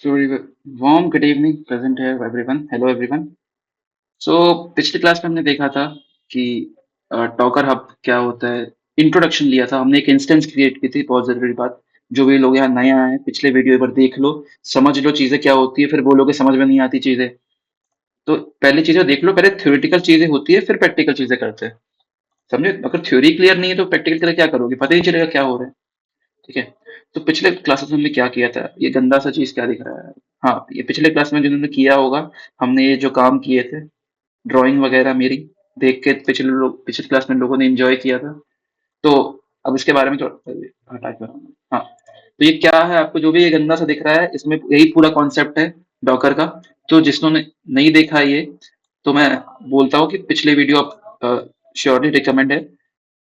So, warm good evening, present here, everyone. Hello, everyone. So, पिछली class में हमने देखा था कि डॉकर हब क्या होता है। इंट्रोडक्शन लिया था हमने, एक इंस्टेंस क्रिएट की थी। बहुत जरूरी बात, जो भी लोग यहाँ नए आए हैं, पिछले वीडियो एक बार देख लो, समझ लो चीजें क्या होती है, फिर बोलोगे समझ में नहीं आती चीजें। तो पहली चीजें देख लो, पहले थ्योरेटिकल चीजें होती है, फिर प्रैक्टिकल चीजें करते हैं। समझे? अगर थ्योरी क्लियर नहीं है तो प्रैक्टिकल करके क्या करोगे, पता ही नहीं चलेगा क्या हो रहा है। ठीक है। तो पिछले क्लासेस में हमने क्या किया था, ये गंदा सा चीज क्या दिख रहा है। हाँ, ये पिछले क्लास में जिन्होंने किया होगा, हमने ये जो काम किए थे, ड्राइंग वगैरह मेरी देख के पिछले क्लास में लोगों ने एंजॉय किया था। तो अब इसके बारे में थोड़ा हटा के बताऊंगा। हाँ, तो ये क्या है, आपको जो भी ये गंदा सा दिख रहा है, इसमें यही पूरा कॉन्सेप्ट है डॉकर का। तो जिन्होंने नहीं देखा ये, तो मैं बोलता हूँ कि पिछले वीडियो आप श्योरली रिकमेंड है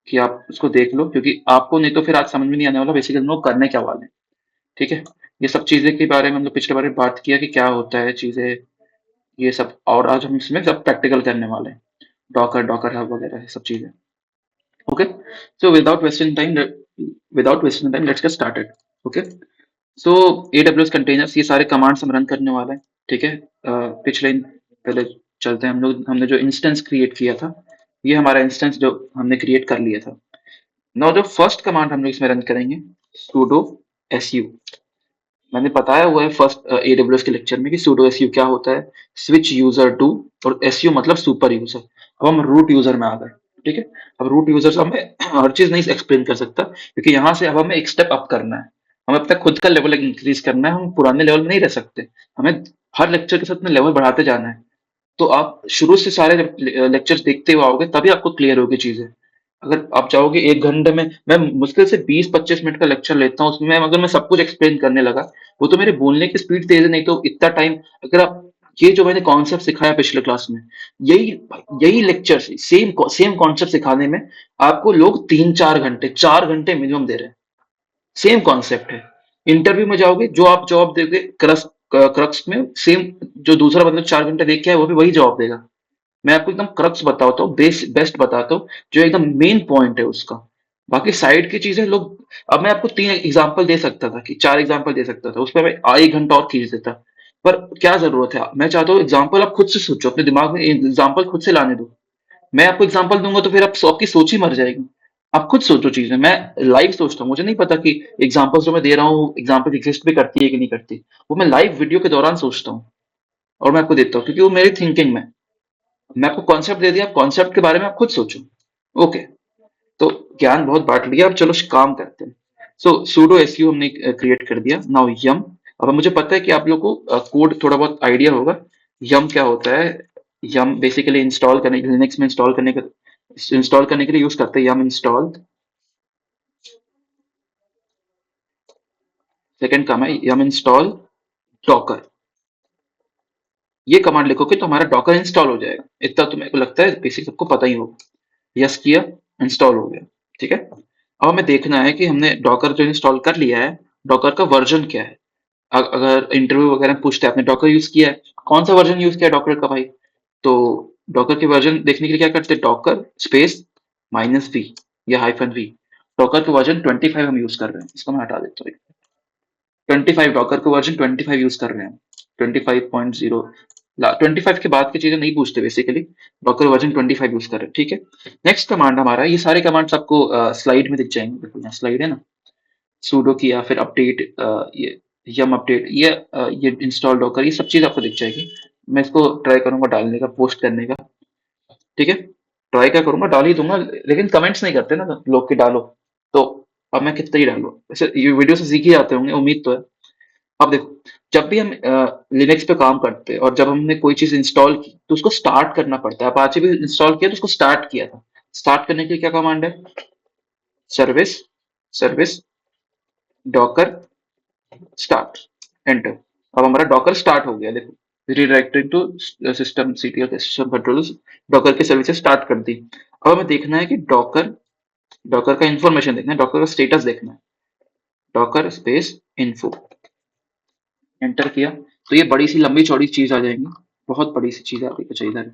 कि आप उसको देख लो, क्योंकि आपको नहीं तो फिर आज समझ में नहीं आने वाला बेसिकली हम लोग करने क्या वाले हैं। ठीक है। ये सब चीजें के बारे में हम लोग पिछले बारे में बात किया कि क्या होता है चीजें, ये सब, और आज हम इसमें सब प्रैक्टिकल करने वाले हैं। डॉकर डॉकर हब वगैरह ये सब चीजें। Okay. So without wasting time let's get started. Okay. So AWS containers, ये सारे कमांड्स हम रन करने वाले हैं। ठीक है। पहले चलते हैं हम लोग, हमने जो इंस्टेंस क्रिएट किया था, ये हमारा इंस्टेंस जो हमने क्रिएट कर लिया था। नाउ जो फर्स्ट कमांड हम लोग इसमें रन करेंगे, sudo su। मैंने बताया हुआ है फर्स्ट AWS के लेक्चर में कि sudo su क्या होता है, स्विच यूजर टू, और su मतलब सुपर यूजर। अब हम रूट यूजर में आ गए। ठीक है। अब रूट यूजर से हमें हर चीज नहीं एक्सप्लेन कर सकता, क्योंकि यहाँ से अब हमें एक स्टेप अप करना है। हमें अपना खुद का लेवल इंक्रीज करना है, हम पुराने लेवल में नहीं रह सकते। हमें हर लेक्चर के साथ अपना लेवल बढ़ाते जाना है। तो आप शुरू से सारे लेक्चर्स देखते हुए आओगे, तभी आपको क्लियर होगी चीजें। अगर आप चाहोगे एक घंटे में, मैं मुश्किल से 20-25 मिनट का लेक्चर लेता हूँ, उसमें अगर मैं सब कुछ एक्सप्लेन करने लगा, वो तो मेरे बोलने की स्पीड तेज है, नहीं तो इतना टाइम। अगर आप, ये जो मैंने कॉन्सेप्ट सिखाया पिछले क्लास में, यही यही लेक्चर सेम सेम कॉन्सेप्ट सिखाने में आपको लोग 3-4 घंटे, 4 घंटे मिनिमम दे रहे हैं। सेम कॉन्सेप्ट है। इंटरव्यू में जाओगे, जो आप जवाब दोगे क्रक्स में, सेम जो दूसरा बंदा 4 घंटे देख के है, वो भी वही जवाब देगा। मैं आपको एकदम क्रक्स बताता हूँ, बेस्ट बताता हूँ, जो एकदम मेन पॉइंट है उसका। बाकी साइड की चीजें लोग, अब मैं आपको 3 एग्जाम्पल दे सकता था, कि 4 एग्जाम्पल दे सकता था, उसमें मैं 1 घंटा और खींच देता। पर क्या जरूरत है, मैं चाहता हूँ एग्जाम्पल आप खुद से सोचो, अपने दिमाग में एग्जाम्पल खुद से लाने दो। मैं आपको एग्जांपल दूंगा तो फिर आपकी सोच ही मर जाएगी। आप खुद सोचो चीजें, मैं लाइव सोचता हूँ, मुझे नहीं पता कि एग्जांपल्स जो मैं दे रहा हूँ, एग्जांपल एग्जिस्ट भी करती है कि नहीं करती। वो मैं लाइव वीडियो के दौरान सोचता हूँ, और मैं आपको देता हूँ, क्योंकि वो मेरी थिंकिंग में। मैं आपको कॉन्सेप्ट दे दिया, कॉन्सेप्ट के बारे में आप खुद सोचो। ओके। तो ज्ञान बहुत बांट लिया, अब चलो काम करते हैं। सो सूडो एसयू हमने क्रिएट कर दिया। नाउ यम। अब मुझे पता है कि आप लोगों को कोड थोड़ा बहुत आइडिया होगा। यम क्या होता है? यम बेसिकली इंस्टॉल करने, लिनक्स में इंस्टॉल करने के लिए यूज करते हैं यम इंस्टॉल। सेकंड काम है यम इंस्टॉल डॉकर। ये कमांड लिखोगे तो हमारा डॉकर इंस्टॉल हो जाएगा। इतना तो मेरे को लगता है बेसिक सबको पता ही होगा। यस किया, इंस्टॉल हो गया। ठीक है। अब हमें देखना है कि हमने डॉकर जो इंस्टॉल कर लिया है, डॉकर का वर्जन क्या है। अगर इंटरव्यू वगैरह में पूछते हैं आपने डॉकर यूज किया है, कौन सा वर्जन यूज किया है डॉकर का भाई, तो डॉकर के वर्जन देखने के लिए क्या करते हैं, डॉकर स्पेस -v या -v। डॉकर का वर्जन 25 हम यूज कर रहे हैं, इसको मैं हटा देता हूँ। 25, डॉकर का वर्जन 25 यूज कर रहे हैं। 25.0, 25 के बाद की चीजें नहीं पूछते बेसिकली। डॉकर वर्जन 25 यूज कर रहे हैं। ठीक है। नेक्स्ट कमांड हमारा, ये सारे कमांड्स आपको स्लाइड में दिख जाएंगे। देखो यहाँ स्लाइड है ना, सूडो किया, फिर अपडेट, ये यम अपडेट, ये इंस्टॉल डॉकर, ये सब चीज आपको दिख जाएगी। मैं इसको ट्राई करूंगा डालने का, पोस्ट करने का। ठीक है। ट्राई क्या करूंगा, डाल ही दूंगा, लेकिन कमेंट्स नहीं करते ना लोग के डालो। तो अब मैं कितना ही डालू, वैसे ये वीडियो से सीख ही जाते होंगे, उम्मीद तो है। अब देखो, जब भी हम लिनक्स पे काम करते हैं, और जब हमने कोई चीज इंस्टॉल की, तो उसको स्टार्ट करना पड़ता है। अपाचे भी इंस्टॉल किया तो उसको स्टार्ट किया था। स्टार्ट करने के लिए क्या कमांड है, service service docker start, enter. अब हमारा डॉकर स्टार्ट हो गया, देखो redirecting to system CTL system controls. Docker की सर्विसेज स्टार्ट कर दी। अब हमें देखना है कि डॉकर डॉकर का इंफॉर्मेशन देखना है, डॉकर का स्टेटस देखना है। डॉकर स्पेस इन्फो, एंटर किया, तो ये बड़ी सी लंबी चौड़ी चीज आ जाएंगी। बहुत बड़ी सी चीज आ गई, कुछ इधर।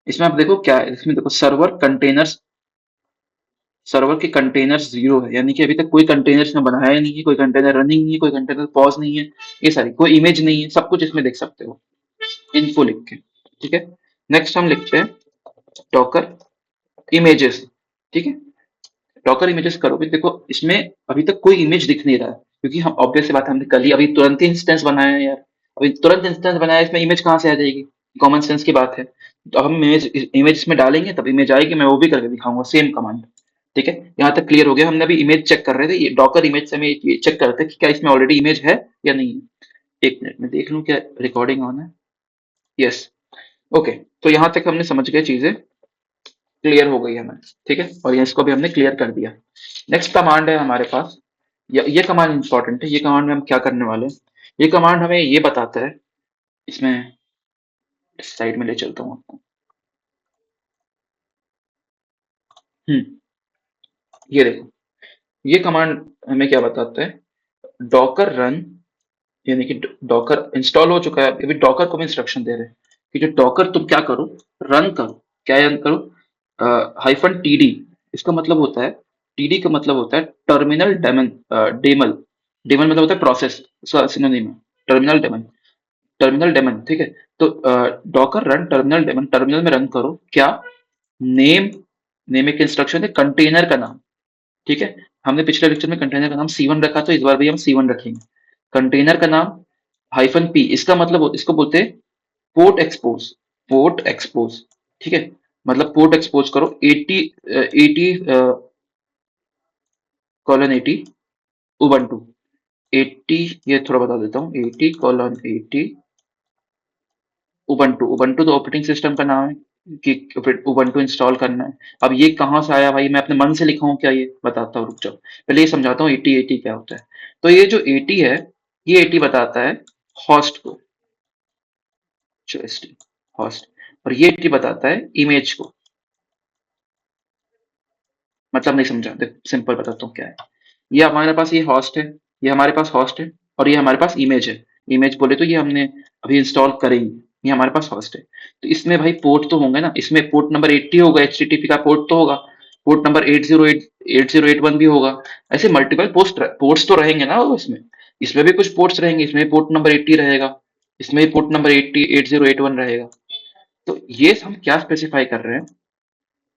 इसमें आप देखो क्या है, इसमें देखो सर्वर कंटेनर्स सर्वर के कंटेनर्स 0 है, यानी कि अभी तक कोई कंटेनर इसमें बनाया नहीं है, कोई कंटेनर रनिंग नहीं है, कोई कंटेनर पॉज़ नहीं है, ये सारी कोई इमेज नहीं है, सब कुछ इसमें देख सकते हो, इन्फो लिख के, ठीक है? नेक्स्ट हम लिखते हैं डॉकर इमेजेस, ठीक है? डॉकर इमेजेस करोगे, देखो इसमें अभी तक कोई इमेज दिख नहीं रहा है, क्योंकि हम ऑब्वियस सी बात है, हमने कल ही अभी तुरंत ही इंस्टेंस बनाया है यार, अभी तुरंत इंस्टेंस बनाया है, इसमें इमेज कहाँ से आ जाएगी? कॉमन सेंस की बात है। तो अब हम इमेज इमेज इसमें डालेंगे तब इमेज आएगी, मैं वो भी करके दिखाऊंगा सेम कमांड, ठीक है? यहाँ तक क्लियर हो गया। हमने अभी इमेज चेक कर रहे थे, ये डॉकर इमेज से हमें ये चेक करते हैं कि क्या इसमें ऑलरेडी इमेज है या नहीं है। एक मिनट में देख लूं क्या रिकॉर्डिंग ऑन है। Yes, okay. तो यहाँ तक हमने समझ गए, चीजें क्लियर हो गई हमें, ठीक है? और ये इसको भी हमने क्लियर कर दिया। नेक्स्ट कमांड है हमारे पास, ये कमांड इंपॉर्टेंट है। ये कमांड में हम क्या करने वाले हैं, ये कमांड हमें ये बताता है, इसमें साइड में ले चलता हूँ आपको। हम्म, ये देखो, ये कमांड हमें क्या बताता है, डॉकर रन, यानी कि डॉकर इंस्टॉल हो चुका है, अभी डॉकर को भी इंस्ट्रक्शन दे रहे हैं कि जो डॉकर तुम क्या करो, रन करो। क्या रन करो? हाइफन टीडी, इसका मतलब होता है, टीडी का मतलब होता है टर्मिनल डेमन, डेमल, डेमन मतलब होता है प्रोसेस, इसका सिनोनिम है टर्मिनल डेमन, टर्मिनल डेमन, ठीक है? तो docker run terminal daemon, terminal में रन करो क्या, नेम, नेम एक इंस्ट्रक्शन है, कंटेनर का नाम, ठीक है? हमने पिछले लेक्चर में कंटेनर का नाम C1 रखा, तो इस बार भी हम C1 रखेंगे। कंटेनर का नाम हाइफन पी, इसका मतलब इसको बोलते हैं पोर्ट एक्सपोज, पोर्ट एक्सपोज, ठीक है? मतलब पोर्ट एक्सपोज करो 80 80 कॉलन 80 उबंटू 80, ये थोड़ा बता देता हूँ, 80 कॉलन 80 उबंटू, उबंटू तो ऑपरेटिंग सिस्टम का नाम है कि उबंटू इंस्टॉल करना है। अब ये कहाँ से आया भाई, मैं अपने मन से लिखा हूँ क्या, ये बताता हूँ, रुक जाओ पहले ये समझाता हूँ 80 80 क्या होता है। तो ये जो 80 है, ये 80 बताता है हॉस्ट को, हॉस्ट, और ये 80 बताता है इमेज को। मतलब नहीं समझा, देख सिंपल बताता हूँ क्या है। ये हमारे पास ये हॉस्ट है, ये हमारे पास हॉस्ट है, और ये हमारे पास इमेज है। इमेज बोले तो ये हमने अभी इंस्टॉल करेंगे, ये हमारे पास हॉस्ट है। तो इसमें भाई पोर्ट तो होंगे ना, इसमें पोर्ट नंबर 80 होगा, एचटीटीपी का पोर्ट तो होगा, पोर्ट नंबर 808 8081 भी होगा, ऐसे मल्टीपल पोर्ट्स तो रहेंगे ना इसमें। इसमें भी कुछ पोर्ट्स रहेंगे, इसमें पोर्ट नंबर 80 रहेगा, इसमें पोर्ट नंबर 80 8081 रहेगा। तो ये हम क्या स्पेसिफाई कर रहे हैं,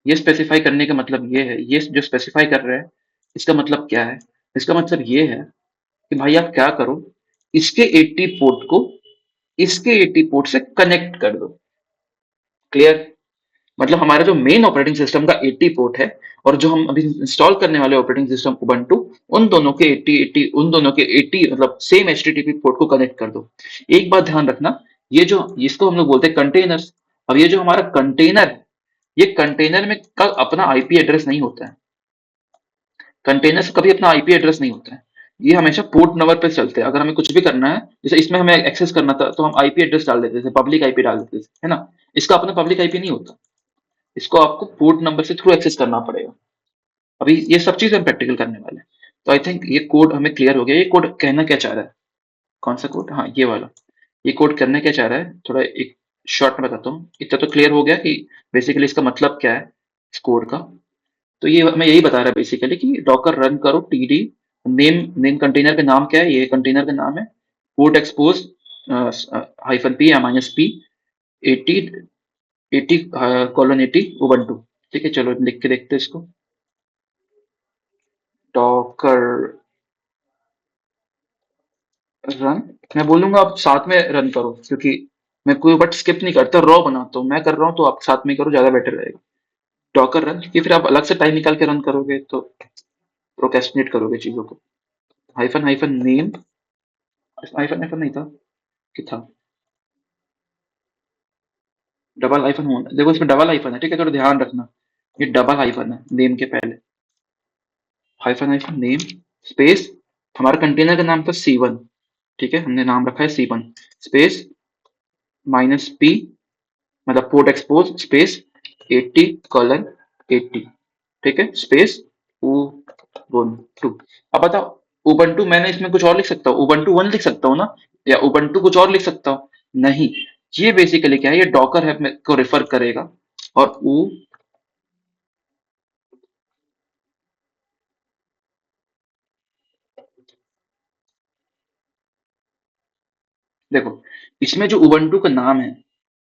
ये स्पेसिफाई करने का मतलब ये है, ये जो स्पेसिफाई कर रहे हैं, इसका मतलब क्या है? इसका मतलब ये है कि भाई आप क्या करो, इसके 80 पोर्ट को इसके 80 पोर्ट से कनेक्ट कर दो। क्लियर? मतलब हमारा जो मेन ऑपरेटिंग सिस्टम का 80 पोर्ट है, और जो हम अभी इंस्टॉल करने वाले ऑपरेटिंग सिस्टम उबंटू, उन दोनों के 80 उन दोनों के 80 मतलब सेम एचटीटीपी पोर्ट को कनेक्ट कर दो। एक बात ध्यान रखना, ये जो इसको हम लोग बोलते हैं कंटेनर्स, अब ये जो हमारा कंटेनर है, ये कंटेनर में का अपना आईपी एड्रेस नहीं होता है, कंटेनर्स कभी अपना आईपी एड्रेस नहीं होता है, ये हमेशा पोर्ट नंबर पे चलते हैं। अगर हमें कुछ भी करना है, जैसे इसमें हमें एक्सेस करना था, तो हम आईपी एड्रेस डाल देते थे, पब्लिक आईपी डाल देते थे, है ना? इसका अपना पब्लिक आईपी नहीं होता, इसको आपको पोर्ट नंबर से थ्रू एक्सेस करना पड़ेगा। अभी ये सब चीज हम प्रैक्टिकल करने वाले हैं। तो आई थिंक ये कोड हमें क्लियर हो गया, ये कोड कहना क्या चाह रहा है, कौन सा कोड, हाँ ये वाला, ये कोड करने क्या चाह रहा है, थोड़ा एक शॉर्ट में बताता हूँ। इतना तो क्लियर हो गया कि बेसिकली इसका मतलब क्या है इस कोड का। तो ये मैं यही बता रहा है बेसिकली कि डॉकर रन करो टीडी, नेम, नेम कंटेनर का नाम क्या है, ये कंटेनर का नाम है, पोर्ट एक्सपोज हाइफन पी या माइनस पी 80 80 कॉलन 80 उबंटू, ठीक है? चलो लिख के देखते हैं इसको, डॉकर रन, मैं बोलूंगा आप साथ में रन करो, क्योंकि मैं कोई बट स्किप नहीं करता, रॉ बनाता हूँ, मैं कर रहा हूँ तो आप साथ में करो, ज्यादा बेटर रहेगा। डॉकर रन, क्योंकि फिर आप अलग से टाइम निकाल के रन करोगे तो प्रोक्रेस्टिनेट करोगे चीजों को। Hyphen hyphen name, hyphen hyphen नहीं था कि था, डबल हाइफन होना, देखो इसमें डबल हाइफन है, ठीक है? थोड़ा ध्यान रखना, ये डबल हाइफन है नेम के पहले, हाइफन हाइफन नेम स्पेस, हमारा कंटेनर का नाम था C1, ठीक है? हमने नाम रखा है C1 स्पेस माइनस पी, मतलब पोर्ट एक्सपोज स्पेस 80 कॉलन 80, ठीक है? Space Ubuntu. अब बताओ, उबंटू मैंने इसमें कुछ और लिख सकता हूँ, उबंटू 1 लिख सकता हूँ ना, या उबंटू कुछ और लिख सकता हूँ? नहीं, ये बेसिकली क्या है, ये डॉकर है को रेफर करेगा, और देखो, इसमें जो उबंटू का नाम है,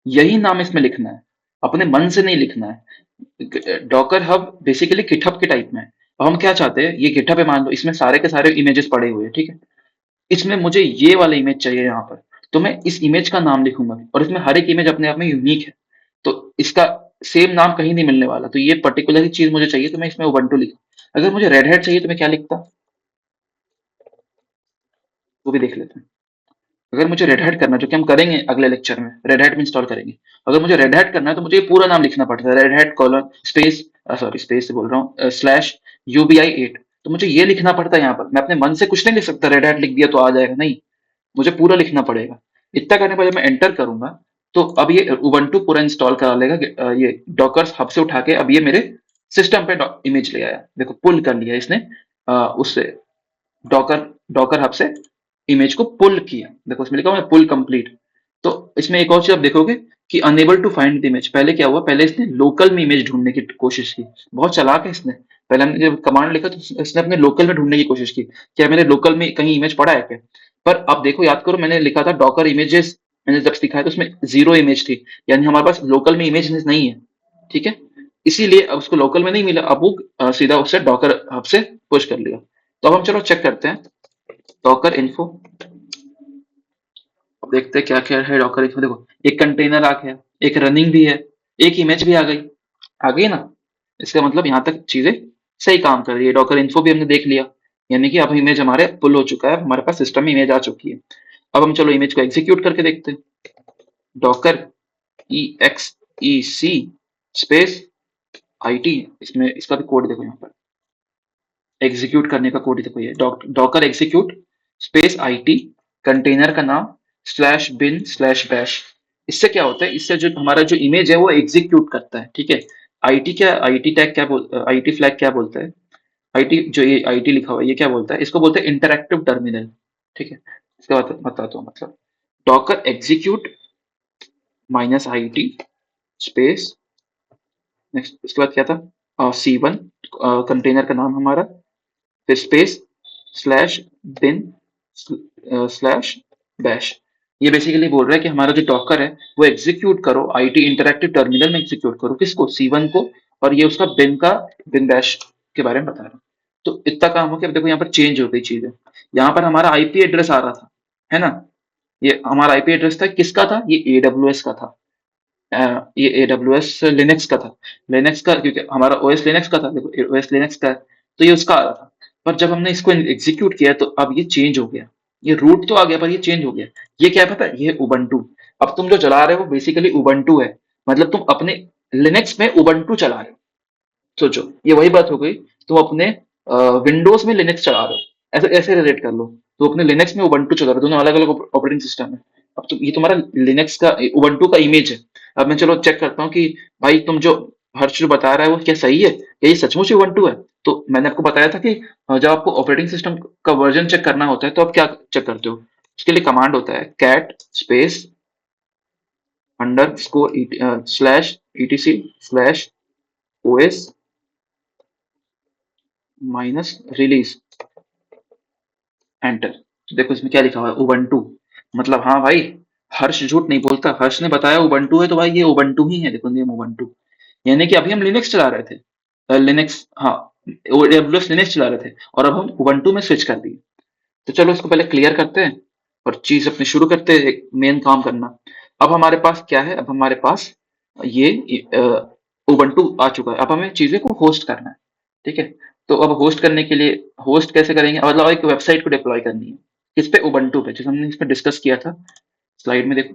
यही नाम इसमें लिखना है, अपने मन से नहीं लिखना है। डॉकर हब बेसिकली गिटहब के टाइप में है। अब हम क्या चाहते हैं, ये गिटहब है मान लो, इसमें सारे के सारे इमेजेस पड़े हुए हैं, ठीक है। इसमें मुझे ये वाला इमेज चाहिए यहाँ पर, तो मैं इस इमेज का नाम लिखूंगा, और इसमें हर एक इमेज अपने आप में यूनिक है, तो इसका सेम नाम कहीं नहीं मिलने वाला, तो ये पर्टिकुलर ही चीज मुझे चाहिए, तो मैं इसमें उबंटू लिखा। अगर मुझे रेड हैट चाहिए तो मैं क्या लिखता, वो भी देख लेते हैं। अगर मुझे रेड हैट करना है, जो कि हम करेंगे अगले लेक्चर में, रेड हैट में इंस्टॉल करेंगे। अगर मुझे रेड हैट करना है तो मुझे ये पूरा नाम लिखना पड़ता है, red hat colon space, sorry space से बोल रहा हूँ, स्लैश UBI 8। तो मुझे ये लिखना पड़ता है यहाँ पर, मैं अपने मन से कुछ नहीं लिख सकता, रेड हैट लिख दिया तो आ जाएगा, नहीं, मुझे पूरा लिखना पड़ेगा। इतना करने पर जब मैं एंटर करूंगा, तो अब ये उबंटू पूरा इंस्टॉल करा लेगा, ये डॉकर्स हब से उठा के अब ये मेरे सिस्टम पे इमेज ले आया, देखो पुल कर लिया इसने, उससे डॉकर डॉकर हब से इमेज को पुल किया, देखो इसमें लिखा हुआ है पुल कंप्लीट। तो इसमें एक और चीज आप देखोगे कि unable to find the image, पहले क्या हुआ, पहले इसने लोकल में इमेज ढूंढने की कोशिश की, बहुत चालाक है इसने। पहले हमने जब कमांड लिखा तो इसने अपने लोकल में ढूंढने की कोशिश की, क्या मेरे लोकल में कहीं इमेज पड़ा है क्या। पर अब देखो, याद करो मैंने लिखा था डॉकर इमेजेस, मैंने जब दिखाया तो उसमें 0 इमेज थी, यानी हमारे पास लोकल में इमेज नहीं है, ठीक है। इसीलिए अब उसको लोकल में नहीं मिला, अब वो सीधा उससे डॉकर हब से पुश कर लिया। तो अब हम चलो चेक करते हैं डॉकर इन्फो, अब देखते हैं क्या क्या है डॉकर इन्फो। देखो, एक कंटेनर आ गया, एक रनिंग भी है, एक इमेज भी आ गई ना। इसका मतलब यहाँ तक चीजें सही काम कर रही है, डॉकर इन्फो भी हमने देख लिया, यानी कि अब इमेज हमारे पुल हो चुका है, हमारे पास सिस्टम में इमेज आ चुकी है। अब हम चलो इमेज को एग्जीक्यूट करके देखते हैं, डॉकर EXEC स्पेस IT, इसमें इसका भी कोड देखो यहाँ पर, एग्जीक्यूट करने का कोड देखो, ये Docker execute space IT, container का नाम स्लैश बिन स्लैश बैश। इससे क्या होता है, इससे जो हमारा जो इमेज है वो एग्जीक्यूट करता है, ठीक है। आईटी टैग क्या बोल, आईटी फ्लैग क्या बोलता है, आईटी जो ये आईटी लिखा हुआ है ये क्या बोलता है, इसको बोलते हैं इंटरैक्टिव टर्मिनल, ठीक है। इसका बताता हूँ मतलब, Docker execute -IT space, next उसके बाद क्या था, C1 कंटेनर का नाम हमारा, फिर space slash bin slash bash. ये बेसिकली बोल रहा है कि हमारा जो डॉकर है वो एग्जीक्यूट करो, आईटी इंटरैक्टिव टर्मिनल में एग्जीक्यूट करो, किसको, C1 को, और ये उसका बिन बैश के बारे में बता रहा है। तो इतना काम हो गया। अब देखो यहाँ पर चेंज हो गई चीजें, यहाँ पर हमारा आईपी एड्रेस आ रहा था, है ना। ये हमारा आईपी एड्रेस था, किसका था, ये AWS का था, ये AWS लिनक्स का था, लिनक्स का, क्योंकि हमारा ओएस लिनक्स का था, देखो ओएस लिनक्स का है, तो ये उसका आ रहा था। पर जब हमने इसको एग्जीक्यूट किया तो अब ये चेंज हो गया, ये रूट तो आ गया पर ये चेंज हो गया। ये क्या है पता है, ये उबंटू। अब तुम जो चला रहे हो बेसिकली उबंटू है, मतलब तुम अपने लिनक्स में उबंटू चला रहे हो, सोचो ये वही बात हो गई, तुम अपने विंडोज में लिनक्स चला रहे हो, ऐसे ऐसे रिलेट कर लो, तो अपने लिनक्स में उबंटू चला रहे हो, दोनों अलग अलग ऑपरेटिंग सिस्टम है। अब तुम, ये तुम्हारा लिनक्स का उबंटू का इमेज है। अब मैं चलो चेक करता हूँ कि भाई तुम जो हर्ष जो बता रहा है वो क्या सही है, क्या ये सचमुच उबंटू है। तो मैंने आपको बताया था कि जब आपको ऑपरेटिंग सिस्टम का वर्जन चेक करना होता है तो आप क्या चेक करते हो, उसके लिए कमांड होता है cat space underscore slash etc slash OS -release enter. तो देखो इसमें क्या लिखा हुआ है, उबंटू। मतलब हाँ भाई, हर्ष झूठ नहीं बोलता, हर्ष ने बताया उबंटू है तो भाई ये उबंटू ही है, देखो नेम उबंटू। यानी कि अभी हम लिनक्स चला रहे थे, लिनक्स, हाँ, AWS लिनक्स चला रहे थे, और अब हम उबंटू में स्विच कर दिए। तो चलो इसको पहले क्लियर करते हैं और चीज अपनी शुरू करते हैं, मेन काम करना। अब हमारे पास क्या है, अब हमारे पास ये उबंटू आ चुका है, अब हमें चीजें को होस्ट करना है, ठीक है। तो अब होस्ट करने के लिए, होस्ट कैसे करेंगे, मतलब एक वेबसाइट को डिप्लॉय करनी है, किस पे, उबंटू पे, जैसे हमने इस पे डिस्कस किया था, स्लाइड में देखो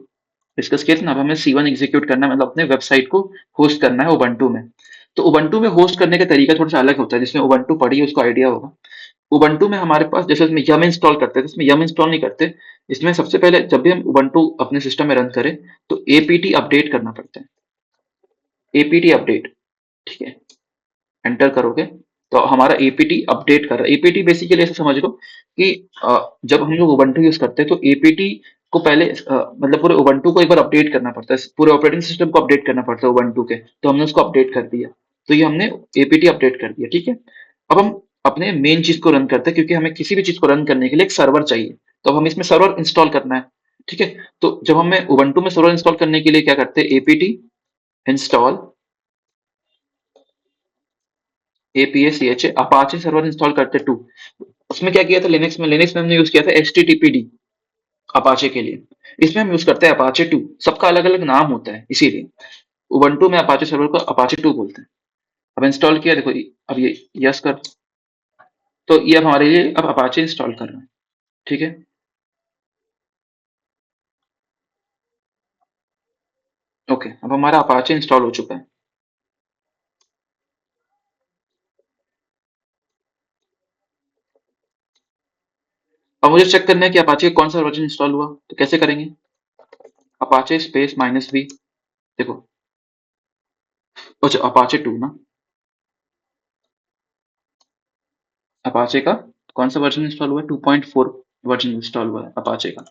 डिस्कस किया था ना। अब हमें C1 एग्जीक्यूट करना है, मतलब अपने वेबसाइट को होस्ट करना है उबंटू में। तो उबंटू में होस्ट करने का तरीका थोड़ा सा अलग होता है, जिसमें उबंटू पढ़ी है उसको आइडिया होगा। उबंटू में हमारे पास, जैसे इसमें यम इंस्टॉल करते हैं, तो इसमें यम इंस्टॉल नहीं करते। इसमें सबसे पहले जब भी हम उबंटू अपने सिस्टम में रन करें तो एपीटी अपडेट करना पड़ता है, एपीटी अपडेट, ठीक है। एंटर करोगे तो हमारा एपीटी अपडेट कर रहा है। एपीटी बेसिकली ऐसे समझ लो कि जब हम लोग उबंटू यूज करते हैं तो एपीटी को पहले मतलब पूरे उबंटू को एक बार अपडेट करना पड़ता है, पूरे ऑपरेटिंग सिस्टम को अपडेट करना पड़ता है उबंटू के, तो हमने उसको अपडेट कर दिया। तो ये हमने एपीटी अपडेट कर दिया, ठीक है। अब हम अपने मेन चीज को रन करते हैं, क्योंकि हमें किसी भी चीज को रन करने के लिए एक सर्वर चाहिए, तो अब हम इसमें सर्वर इंस्टॉल करना है। ठीक है? तो जब हमें उबंटू में सर्वर इंस्टॉल करने के लिए क्या करते हैं, APT install APHA Apache server install करते टू। उसमें क्या किया था, लिनक्स में हमने यूज किया था एचटीटीपीडी अपाचे के लिए। इसमें हम यूज करते हैं अपाचे टू, सबका अलग अलग नाम होता है इसीलिए उबंटू में अपाचे सर्वर को अपाचे टू बोलते हैं। अब इंस्टॉल किया, देखो अब ये यस कर, तो ये अब हमारे लिए अब अपाचे इंस्टॉल कर रहे हैं। ठीक है, ओके, अब हमारा अपाचे इंस्टॉल हो चुका है। अब मुझे चेक करना है कि अपाचे कौन सा वर्जन इंस्टॉल हुआ, तो कैसे करेंगे, अपाचे स्पेस -v, देखो, अच्छा अपाचे टू ना, अपाचे का कौन सा वर्जन इंस्टॉल हुआ है, 2.4 वर्जन इंस्टॉल हुआ है अपाचे का।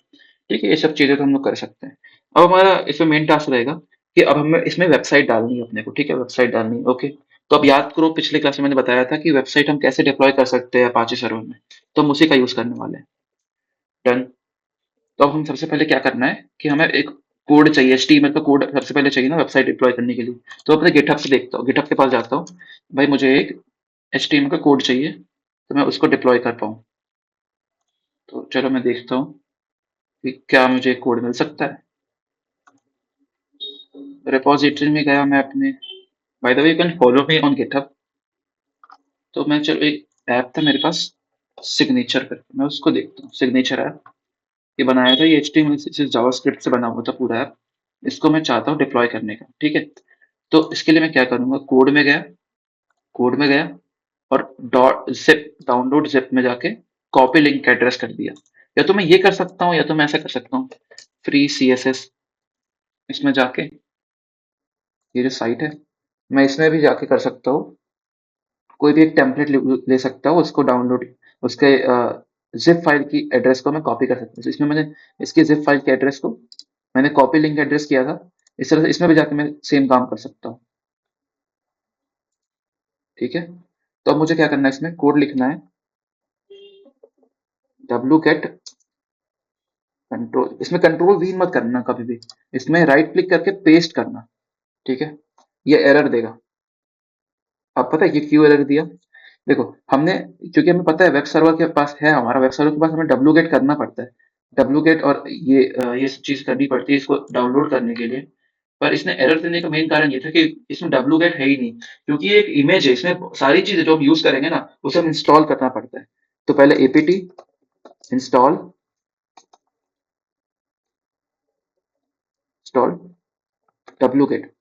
ठीक है, ये सब चीजें तो हम लोग कर सकते हैं। अब हमारा इसमें मेन टास्क रहेगा कि अब हमें इसमें वेबसाइट डालनी है अपने को, ठीक है, वेबसाइट डालनी है, ओके। तो अब याद करो, पिछले क्लास में मैंने बताया था कि वेबसाइट हम कैसे डिप्लॉय कर सकते हैं अपाचे सर्वर में, तो हम उसी का यूज करने वाले हैं। डन। तो अब हम सबसे पहले क्या करना है कि हमें एक कोड चाहिए, एचटीएमएल का कोड सबसे पहले चाहिए ना वेबसाइट डिप्लॉय करने के लिए। तो अपने गिटहब से देखता हूँ, गिटहब के पास जाता हूँ, भाई मुझे एक एचटीएमएल का कोड चाहिए तो मैं उसको डिप्लॉय कर पाऊँ। तो चलो मैं देखता हूँ कि क्या मुझे कोड मिल सकता है। रिपोजिटरी में गया मैं अपने, by the way you can follow me on GitHub. तो मैं चलो एक ऐप था मेरे पास सिग्नेचर कर, मैं उसको देखता हूँ, सिग्नेचर ऐप ये बनाया था, ये एचटीएमएल से जावास्क्रिप्ट से बना हुआ था पूरा ऐप। इसको मैं चाहता हूँ डिप्लॉय करने का, ठीक है। तो इसके लिए मैं क्या करूंगा, कोड में गया और डॉट जिप डाउनलोड जिप में जाके कॉपी लिंक एड्रेस कर दिया। या तो मैं ये कर सकता हूँ या तो मैं ऐसा कर सकता हूँ, फ्री सीएसएस इसमें जाके, ये जो साइट है मैं इसमें भी जाके कर सकता हूँ, कोई भी एक टेम्पलेट ले सकता हूँ, उसको डाउनलोड, उसके जिप फाइल की एड्रेस को मैं कॉपी कर सकता हूँ। तो इसमें मैंने इसकी जिप फाइल के एड्रेस को मैंने कॉपी लिंक एड्रेस किया था, इस तरह से इसमें भी जाके मैं सेम काम कर सकता हूँ। ठीक है, तो अब मुझे क्या करना है, इसमें कोड लिखना है, डब्लू गेट कंट्रोल, इसमें कंट्रोल वी मत करना कभी भी, इसमें राइट क्लिक करके पेस्ट करना। ठीक है, ये एरर देगा। अब पता है ये क्यों एरर दिया, देखो हमने, क्योंकि हमें पता है वेब सर्वर के पास है, हमारा वेब सर्वर के पास हमें डब्ल्यू गेट करना पड़ता है, डब्ल्यू गेट, और ये सब चीज करनी पड़ती है इसको डाउनलोड करने के लिए। पर इसने एरर देने का मेन कारण ये था कि इसमें डब्ल्यू गेट है ही नहीं, क्योंकि ये एक इमेज है, इसमें सारी चीजें जो हम यूज करेंगे ना उसे हम इंस्टॉल करना पड़ता है। तो पहले APT install install W get,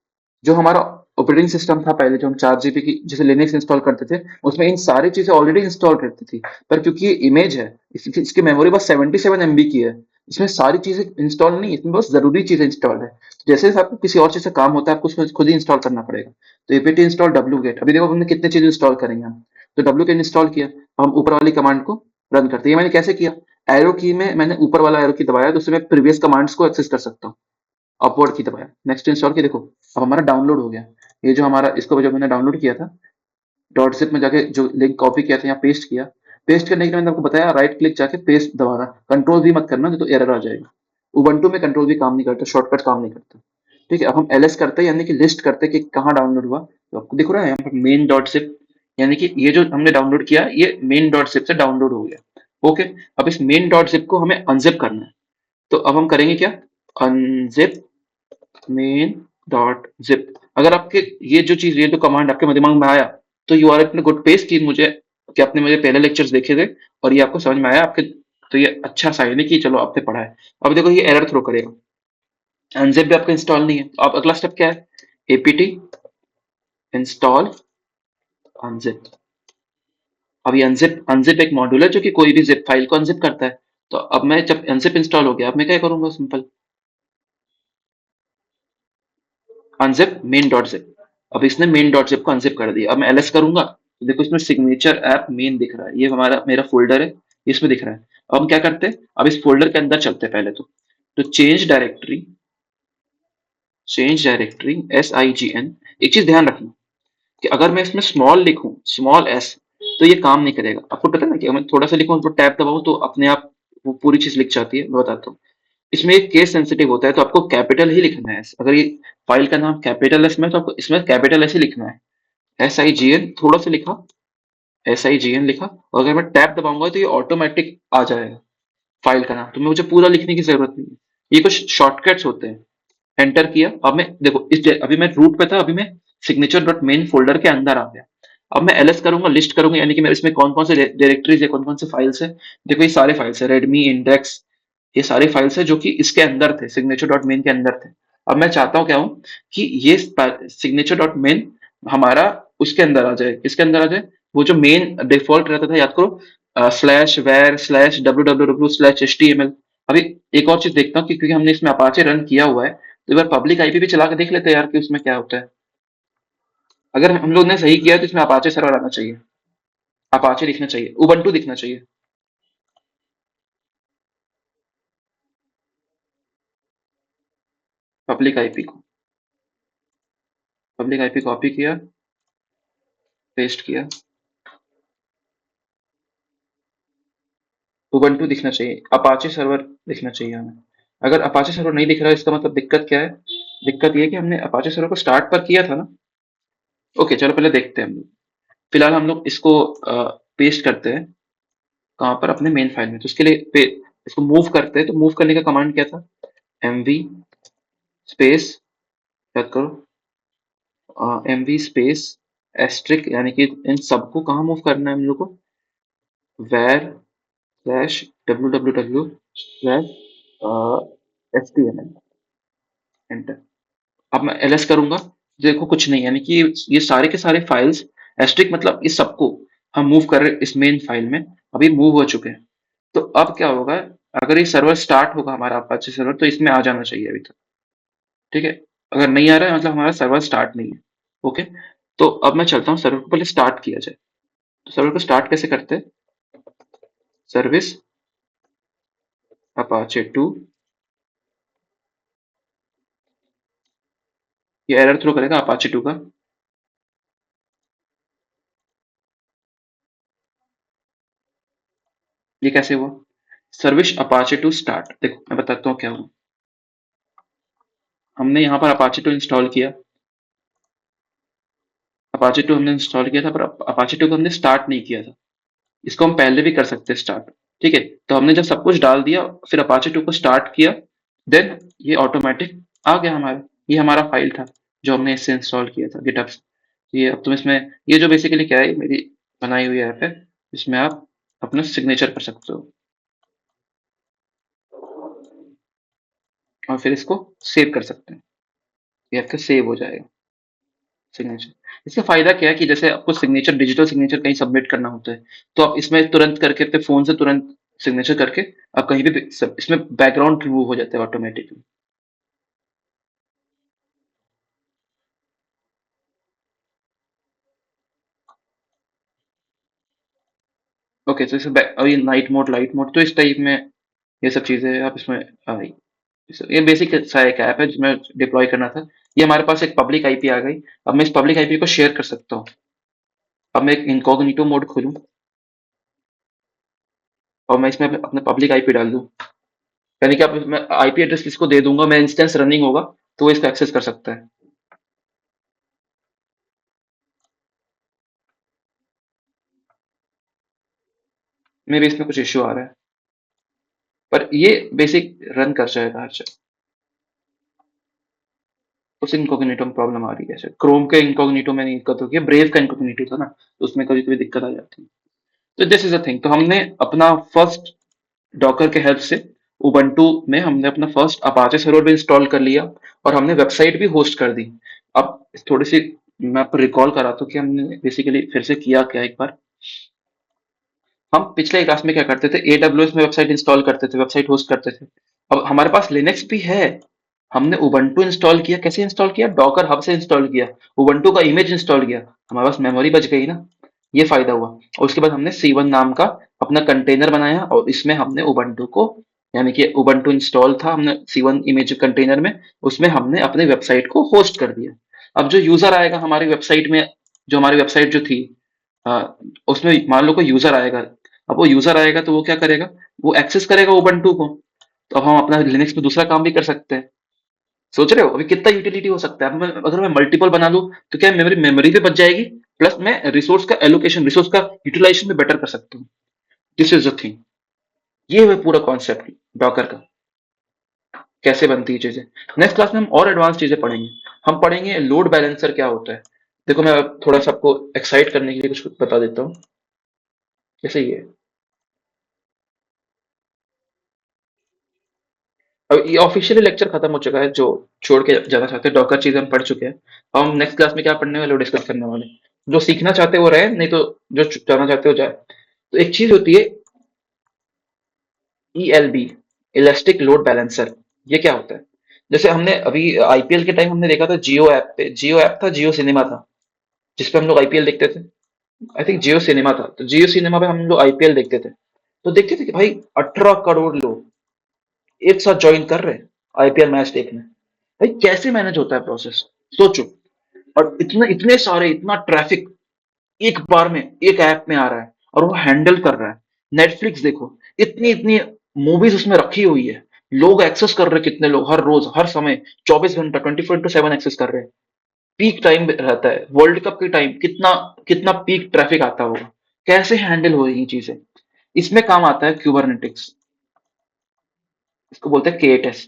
जो हमारा ऑपरेटिंग सिस्टम था पहले, जो हम 4 जीबी की जैसे लिनक्स इंस्टॉल करते थे, उसमें इन सारी चीजें ऑलरेडी इंस्टॉल रहती थी। पर क्योंकि ये इमेज है, इसकी मेमोरी बस 77 MB की है, इसमें सारी चीजें इंस्टॉल नहीं, इसमें बस जरूरी चीजें इंस्टॉल है। जैसे जैसे आपको किसी और चीज से काम होता है, आपको उसमें खुद ही इंस्टॉल करना पड़ेगा। तो एपीटी इंस्टॉल डब्ल्यू गेट, अभी देखो हमने कितने चीज इंस्टॉल करेंगे हम, तो डब्ल्यू गेट इंस्टॉल किया, अब हम ऊपर वाली कमांड को रन करते हैं। ये मैंने कैसे किया, एरो की में मैंने ऊपर वाला एरो की दबाया, तो उससे मैं प्रीवियस कमांड्स को एक्सेस कर सकता हूँ। अपवर्ड की दबाया, नेक्स्ट इंस्टॉल की, देखो अब हमारा डाउनलोड हो गया। ये जो हमारा, इसको जब मैंने डाउनलोड किया था, डॉट जिप में जाके जो लिंक कॉपी किया था यहाँ पेस्ट किया, पेस्ट करने के लिए मैंने आपको बताया राइट क्लिक जाके पेस्ट दबाना, कंट्रोल भी मत करना नहीं तो एरर आ जाएगा। उबंटू में कंट्रोल भी काम नहीं करता, शॉर्टकट काम नहीं करता। ठीक है, अब हम एलएस करते हैं, यानी कि लिस्ट करते हैं कि कहाँ डाउनलोड हुआ, तो आपको दिख रहा है यहाँ पर मेन डॉट जिप, यानी कि ये जो हमने डाउनलोड किया ये मेन डॉट जिप से डाउनलोड हो गया। ओके, अब इस मेन डॉट जिप को हमें अनजिप करना है, तो अब हम करेंगे क्या, अनजिप मेन डॉट जिप। अगर आपके ये जो चीज, ये जो कमांड आपके दिमाग में आया, तो you are at good pace की मुझे, कि आपने मुझे पहले लेक्चर्स देखे थे और ये आपको समझ में आया आपके, तो ये अच्छा साइन है कि चलो आपने पढ़ा है। अब देखो ये एरर थ्रो करेगा, अनजिप भी आपका इंस्टॉल नहीं है, तो अब अगला स्टेप क्या है, एपीटी इंस्टॉल अनजिप। अब ये अनजिप अनजिप एक मॉड्यूल है जो कि कोई भी जिप फाइल को अनजिप करता है। तो अब मैं, जब अनजिप इंस्टॉल हो गया, अब मैं क्या करूंगा, simple unzip main dot zip. अब इसने मेन डॉट जिप को अनजिप कर दिया, अब मैं एलएस करूंगा तो देखो इसमें सिग्नेचर ऐप मेन दिख रहा है, ये हमारा मेरा फोल्डर है, इसमें दिख रहा है। अब हम क्या करते हैं, अब इस फोल्डर के अंदर चलते हैं पहले तो चेंज डायरेक्टरी SIGN। एक चीज ध्यान रखना कि अगर मैं इसमें स्मॉल लिखूं, स्मॉल s, तो ये काम नहीं करेगा। आपको पता है ना कि अगर मैं थोड़ा सा लिखूं तो टैब दबाऊं तो अपने आप वो पूरी चीज लिख जाती है, मैं बताता हूँ। इसमें एक केस सेंसिटिव होता है, तो आपको कैपिटल ही लिखना है। अगर ये फाइल का नाम कैपिटल एस में है, तो आपको इसमें कैपिटल एस ही लिखना है। SIGN थोड़ा सा लिखा, SIGN लिखा, और अगर मैं टैब दबाऊंगा तो ये ऑटोमेटिक आ जाएगा फाइल का नाम, तो मुझे पूरा लिखने की जरूरत नहीं है। ये कुछ शॉर्टकट्स होते हैं। एंटर किया, अब मैं देखो अभी मैं रूट पे था, अभी मैं सिग्नेचर डॉट मेन फोल्डर के अंदर आ गया। अब मैं ls करूंगा, लिस्ट करूंगा, यानी कि मैं इसमें कौन कौन से डायरेक्टरीज है, कौन कौन से फाइल्स है। देखो ये सारे फाइल्स है, रेडमी, इंडेक्स, ये सारे फाइल्स है जो कि इसके अंदर थे, सिग्नेचर डॉट मेन के अंदर थे। अब मैं चाहता हूँ क्या हूँ कि ये सिग्नेचर डॉट मेन हमारा उसके अंदर आ जाए, इसके अंदर आ जाए। वो जो मेन डिफॉल्ट रहता था, याद करो, स्लैश वेर स्लैश www/html। अभी एक और चीज देखता हूँ कि क्योंकि हमने इसमें अपाचे रन किया हुआ है, तो एक बार पब्लिक आईपी भी चला के देख लेते हैं यार कि उसमें क्या होता है। अगर हम लोग ने सही किया है, तो इसमें अपाचे सर्वर आना चाहिए, अपाचे दिखना चाहिए, उबंटू दिखना चाहिए। पब्लिक आईपी को पब्लिक आईपी कॉपी किया, पेस्ट किया, उबंटू दिखना चाहिए, अपाचे सर्वर दिखना चाहिए हमें। अगर अपाचे सर्वर नहीं दिख रहा है, इसका मतलब दिक्कत क्या है? दिक्कत ये है कि हमने अपाचे सर्वर को स्टार्ट पर किया था ना। ओके, चलो पहले देखते हैं हम लोग। फिलहाल हम लोग इसको पेस्ट करते हैं कहाँ पर, अपने मेन फाइल में। तो इसके लिए इसको मूव करते हैं, तो मूव करने का कमांड क्या था? mv स्पेस, याद करो, mv स्पेस एस्ट्रिक, यानी कि इन सबको कहाँ मूव करना है हम लोग को? var slash www slash html, enter. अब मैं ls करूंगा, देखो कुछ नहीं, यानी कि ये सारे के सारे फाइल्स, एस्ट्रिक मतलब इस सबको हम मूव कर रहे हैं इस मेन फाइल में, अभी मूव हो चुके हैं। तो अब क्या होगा, अगर ये सर्वर स्टार्ट होगा हमारा अपाचे सर्वर, तो इसमें आ जाना चाहिए अभी तक। ठीक है, अगर नहीं आ रहा है मतलब हमारा सर्वर स्टार्ट नहीं है। ओके, तो अब मैं चलता हूँ, सर्वर को पहले स्टार्ट किया जाए। तो सर्वर को स्टार्ट कैसे करते हैं? सर्विस अपाचे 2, ये एरर थ्रो करेगा अपाचे 2 का। ये कैसे हुआ? सर्विस अपाचे 2 स्टार्ट, देखो मैं बताता हूँ क्या हुआ। हमने यहाँ पर अपाचे 2 इंस्टॉल किया, अपाचे 2 हमने इंस्टॉल किया था, पर अपाचे 2 को हमने स्टार्ट नहीं किया था। इसको हम पहले भी कर सकते हैं स्टार्ट। ठीक है, तो हमने जब सब कुछ डाल दिया, फिर अपाचे 2 को स्टार्ट किया, देन ये ऑटोमेटिक आ गया हमारा। ये हमारा फाइल था जो हमने इससे इंस्टॉल किया था गिटहब से। ये अब तुम इसमें, ये जो बेसिकली क्या है, ये मेरी बनाई हुई ऐप है, इसमें आप अपना सिग्नेचर कर सकते हो और फिर इसको सेव कर सकते हैं। ये आपका सेव हो जाएगा सिग्नेचर। इसका फायदा क्या है कि जैसे आपको सिग्नेचर, डिजिटल सिग्नेचर कहीं सबमिट करना होता है, तो आप इसमें तुरंत करके अपने फोन से तुरंत सिग्नेचर करके आप कहीं भी इसमें बैकग्राउंड रिमूव हो जाता है ऑटोमेटिकली। ओके, तो इसमें अभी नाइट मोड, लाइट मोड, तो इस टाइप में ये सब चीजें आप इसमें आई। ये बेसिक सा एक ऐप है जिसमें डिप्लॉय करना था। ये हमारे पास एक पब्लिक आईपी आ गई। अब मैं इस पब्लिक आईपी को शेयर कर सकता हूँ। अब मैं एक इनकॉग्निटो मोड खोलूँ और मैं इसमें अपना पब्लिक आईपी डाल दूँ, यानी कि अब मैं आईपी एड्रेस किसको दे दूंगा, मैं इंस्टेंस रनिंग होगा तो वो इसको एक्सेस कर सकता है। मे भी इसमें कुछ इश्यू आ रहा है, पर ये बेसिक रन कर जाएगा हर जगह। उस इनकॉग्निटो में प्रॉब्लम आ रही है, क्रोम के इनकॉग्निटो में नहीं दिक्कत होगी, ब्रेव का इनकॉग्निटो था ना, तो उसमें कभी कभी दिक्कत आ जाती है। तो दिस इज अ थिंग, तो हमने अपना फर्स्ट डॉकर के हेल्प से उबंटू में हमने अपना फर्स्ट अपाचे सर्वर भी इंस्टॉल कर लिया, और हमने वेबसाइट भी होस्ट कर दी। अब थोड़ी सी मैं आपको रिकॉल कराता हूँ कि हमने बेसिकली फिर से किया क्या एक बार। हम पिछले क्लास में क्या करते थे, AWS में वेबसाइट इंस्टॉल करते थे, वेबसाइट होस्ट करते थे। अब हमारे पास लिनक्स भी है, हमने उबंटू इंस्टॉल किया, कैसे इंस्टॉल किया? डॉकर हब से इंस्टॉल किया, उबंटू का इमेज इंस्टॉल किया, हमारे पास मेमोरी बच गई ना। ये फायदा हुआ। और उसके बाद हमने C1 नाम का अपना कंटेनर बनाया, और इसमें हमने उबंटू को, यानी कि उबंटू इंस्टॉल था हमने C1 इमेज कंटेनर में, उसमें हमने अपने वेबसाइट को होस्ट कर दिया। अब जो यूजर आएगा हमारी वेबसाइट में, जो हमारी वेबसाइट जो थी, उसमें मान लो कोई यूजर आएगा। अब वो यूजर आएगा तो वो क्या करेगा? वो एक्सेस करेगा उबंटू को। तो अब हम अपना लिनक्स में दूसरा काम भी कर सकते हैं। सोच रहे हो अभी कितना यूटिलिटी हो सकता है। अब अगर मैं मल्टीपल बना लूं तो क्या मेरी मेमोरी भी बच जाएगी, प्लस मैं रिसोर्स का एलोकेशन, रिसोर्स का यूटिलाइजेशन भी बेटर कर सकता हूँ। This is the thing. ये है पूरा कॉन्सेप्ट डॉकर का, कैसे बनती है चीजें। नेक्स्ट क्लास में हम और एडवांस चीजें पढ़ेंगे। हम पढ़ेंगे लोड बैलेंसर क्या होता है। देखो मैं अब थोड़ा सा आपको एक्साइट करने के लिए कुछ बता देता हूँ। जैसे ये, अब ये ऑफिशियली लेक्चर खत्म हो चुका है, जो छोड़ के जाना चाहते हैं डॉकर चीजें हम पढ़ चुके हैं। अब हम नेक्स्ट क्लास में क्या पढ़ने वाले, वो डिस्कस करने वाले हैं। जो सीखना चाहते हैं वो रहे, नहीं तो जो जाना चाहते हो जाए। तो एक चीज होती है ELB, इलास्टिक लोड बैलेंसर। ये क्या होता है? जैसे हमने अभी आईपीएल के टाइम हमने देखा था जियो ऐप पे, जियो ऐप था, जियो सिनेमा था, जिसपे हम लोग आईपीएल देखते थे। आई थिंक जियो सिनेमा था, तो जियो सिनेमा पे हम लोग आईपीएल देखते थे। तो देखते थे कि भाई 18 करोड़ लोग एक साथ ज्वाइन कर रहे हैं आईपीएल मैच देखने। भाई कैसे मैनेज होता है प्रोसेस, सोचो। और इतने इतने सारे, इतना ट्रैफिक एक बार में एक ऐप में आ रहा है और वो हैंडल कर रहा है। नेटफ्लिक्स देखो, इतनी इतनी मूवीज उसमें रखी हुई है, लोग एक्सेस कर रहे हैं, कितने लोग हर रोज हर समय 24 घंटा 24/7 एक्सेस कर रहे हैं। पीक टाइम रहता है, वर्ल्ड कप के टाइम कितना कितना पीक ट्रैफिक आता होगा। कैसे हैंडल हो रही चीजें। इसमें काम आता है क्यूबरनेटिक्स। इसको बोलते हैं K8s,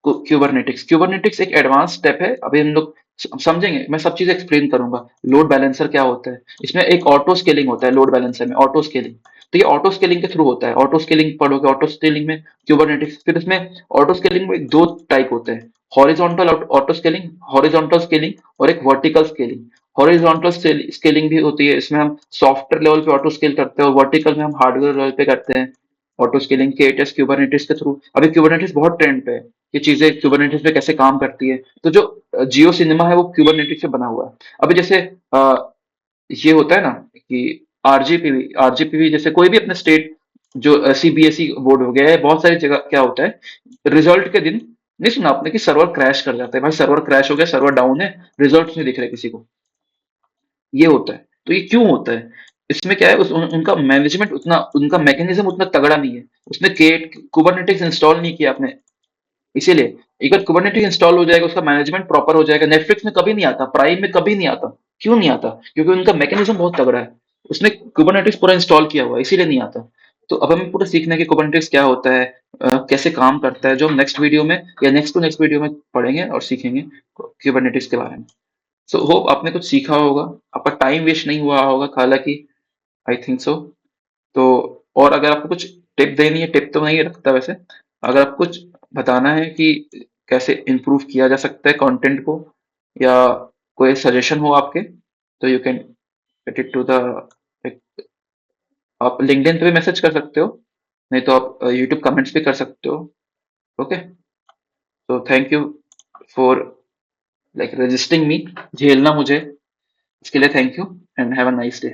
क्यूबरनेटिक्स। क्यूबरनेटिक्स एक एडवांस स्टेप है, अभी हम लोग समझेंगे, मैं सब चीजें एक्सप्लेन करूंगा। लोड बैलेंसर क्या होता है, इसमें एक ऑटो स्केलिंग होता है लोड बैलेंसर में, ऑटो स्केलिंग। तो ये ऑटो स्केलिंग के थ्रू होता है, ऑटो स्केलिंग पढ़ोगे, ऑटो स्केलिंग में क्यूबरनेटिक्स। फिर इसमें ऑटो स्केलिंग में दो टाइप होते हैं, horizontal auto scaling, horizontal scaling, और एक वर्टिकल स्केलिंग। हॉरिजॉन्टल स्केलिंग भी होती है, इसमें हम सॉफ्टवेयर लेवल पे ऑटो स्केल करते हैं, और वर्टिकल में हम हार्डवेयर लेवल पे करते हैं ऑटो स्केलिंग के टेस्ट क्यूबरनेटिस के थ्रू। अभी क्यूबरनेटिस बहुत ट्रेंड पे है, ये चीजें क्यूबरनेटिस पे कैसे काम करती है। तो जो जियो सिनेमा है वो क्यूबरनेटिस से बना हुआ है। अभी जैसे ये होता है ना कि आरजीपीवी जैसे कोई भी अपने स्टेट, जो सीबीएसई बोर्ड हो गया है, बहुत सारी जगह क्या होता है, रिजल्ट के दिन नहीं सुना आपने कि सर्वर क्रैश कर जाता है। भाई सर्वर क्रैश हो गया, सर्वर डाउन है, रिजल्ट नहीं दिख रहे किसी को। ये होता है। तो ये क्यों होता है? इसमें क्या है, उनका मैनेजमेंट उतना, उनका मैकेनिज्म उतना तगड़ा नहीं है। उसने कुबरनेटिक्स इंस्टॉल नहीं किया आपने, इसीलिए। एक बार कुबरनेटिक्स इंस्टॉल हो जाएगा, उसका मैनेजमेंट प्रॉपर हो जाएगा, नेटफ्लिक्स में कभी नहीं आता, प्राइम में कभी नहीं आता। क्यों नहीं आता? क्योंकि उनका मैकेनिज्म बहुत तगड़ा है। उसने कुबरनेटिक्स पूरा इंस्टॉल किया हुआ है, इसीलिए नहीं आता। तो अब हमें पूरा सीखना है कि कुबरनेटिक्स क्या होता है, कैसे काम करता है, जो हम नेक्स्ट वीडियो में या नेक्स्ट टू नेक्स्ट वीडियो में पढ़ेंगे और सीखेंगे कुबरनेटिक्स के बारे में। सो होप आपने कुछ सीखा होगा, आपका टाइम वेस्ट नहीं हुआ होगा, हालांकि आई थिंक सो। तो और अगर आपको कुछ टिप देनी है, टिप तो नहीं रखता वैसे, अगर आपको कुछ बताना है कि कैसे इम्प्रूव किया जा सकता है कंटेंट को, या कोई सजेशन हो आपके, तो you can get it to the, आप लिंक्डइन पे भी मैसेज कर सकते हो, नहीं तो आप यूट्यूब कमेंट्स भी कर सकते हो। ओके, तो thank you for like resisting me, झेलना मुझे, इसके लिए thank you, and have a nice day.